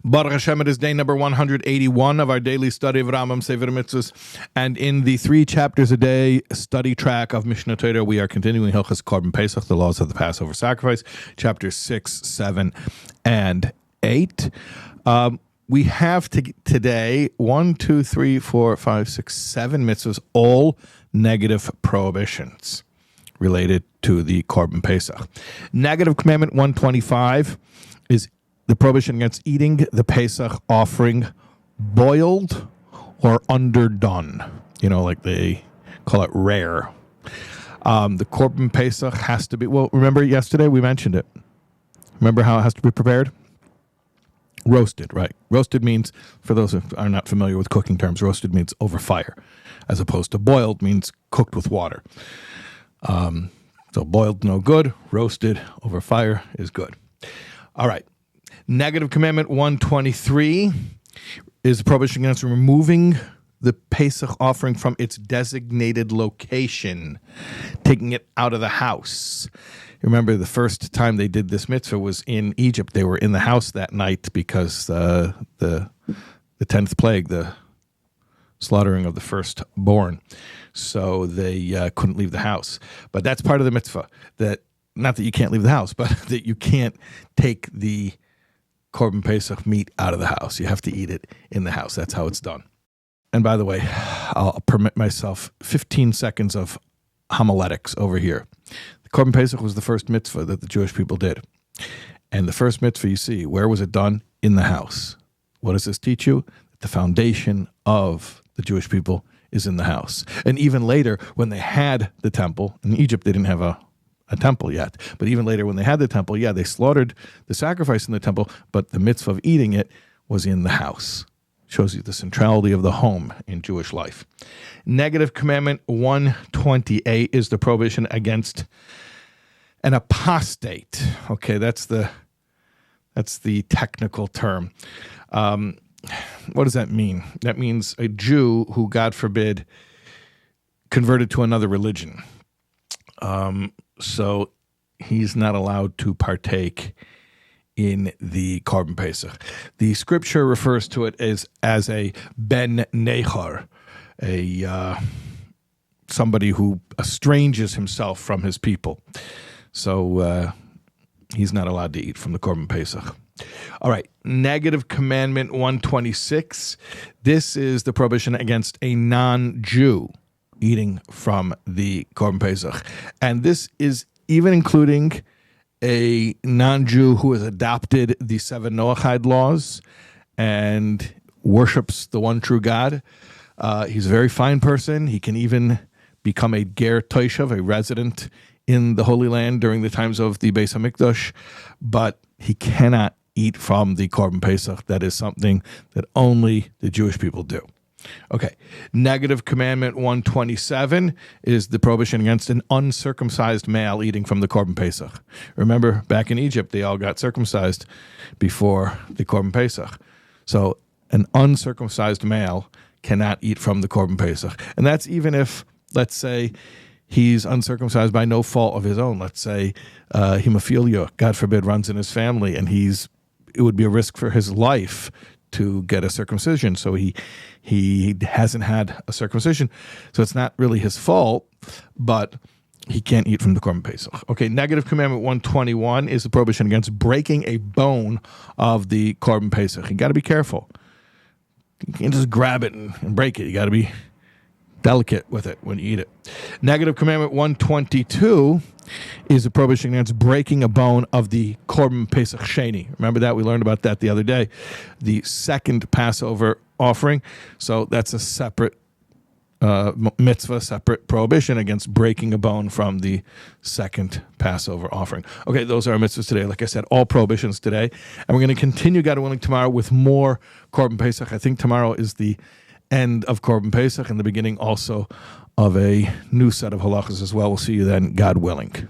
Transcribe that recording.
Baruch Hashem, it is day number 181 of our daily study of Rambam, Sefer, HaMitzvos. And in the 3 chapters a day study track of Mishnah Torah, we are continuing Hilchos Korban Pesach, the laws of the Passover sacrifice, chapters 6, 7, and 8. We have today 1, 2, 3, 4, 5, 6, 7 mitzvahs, all negative prohibitions related to the Korban Pesach. Negative Commandment 125 is the prohibition against eating the Pesach offering boiled or underdone. You know, like they call it rare. The Korban Pesach has to be, well, remember yesterday we mentioned it. Remember how it has to be prepared? Roasted, right? Roasted means, for those who are not familiar with cooking terms, roasted means over fire, as opposed to boiled means cooked with water. So boiled, no good. Roasted over fire is good. All right. Negative Commandment 123 is the prohibition against removing the Pesach offering from its designated location, taking it out of the house. Remember, the first time they did this mitzvah was in Egypt. They were in the house that night because the 10th plague, the slaughtering of the firstborn. So they couldn't leave the house. But that's part of the mitzvah. That not that you can't leave the house, but that you can't take the Korban Pesach meat out of the house. You have to eat it in the house. That's how it's done. And by the way, I'll permit myself 15 seconds of homiletics over here. The Korban Pesach was the first mitzvah that the Jewish people did. And the first mitzvah you see, where was it done? In the house. What does this teach you? The foundation of the Jewish people is in the house. And even later, when they had the temple, in Egypt they didn't have a temple yet. But even later when they had the temple, they slaughtered the sacrifice in the temple, but the mitzvah of eating it was in the house. Shows you the centrality of the home in Jewish life. Negative Commandment 128 is the prohibition against an apostate. Okay, that's the technical term. What does that mean? That means a Jew who, God forbid, converted to another religion. So he's not allowed to partake in the Korban Pesach. The scripture refers to it as a ben nechor, somebody who estranges himself from his people. So he's not allowed to eat from the Korban Pesach. All right, Negative Commandment 126. This is the prohibition against a non-Jew eating from the Korban Pesach. And this is even including a non-Jew who has adopted the 7 Noahide laws and worships the one true God. He's a very fine person. He can even become a ger toishav, a resident in the Holy Land during the times of the Beis HaMikdash, but he cannot eat from the Korban Pesach. That is something that only the Jewish people do. Okay, Negative Commandment 127 is the prohibition against an uncircumcised male eating from the Korban Pesach. Remember, back in Egypt, they all got circumcised before the Korban Pesach. So an uncircumcised male cannot eat from the Korban Pesach. And that's even if, let's say, he's uncircumcised by no fault of his own. Let's say hemophilia, God forbid, runs in his family, and it would be a risk for his life to get a circumcision. So he hasn't had a circumcision. So it's not really his fault, but he can't eat from the Korban Pesach. Okay, Negative Commandment 121 is the prohibition against breaking a bone of the Korban Pesach. You got to be careful. You can't just grab it and break it. You got to be delicate with it when you eat it. Negative Commandment 122 is a prohibition against breaking a bone of the Korban Pesach Sheni. Remember that? We learned about that the other day. The second Passover offering. So that's a separate mitzvah, separate prohibition against breaking a bone from the second Passover offering. Okay, those are our mitzvahs today. Like I said, all prohibitions today. And we're going to continue, God willing, tomorrow with more Korban Pesach. I think tomorrow is the end of Korban Pesach and the beginning also of a new set of halachas as well. We'll see you then, God willing.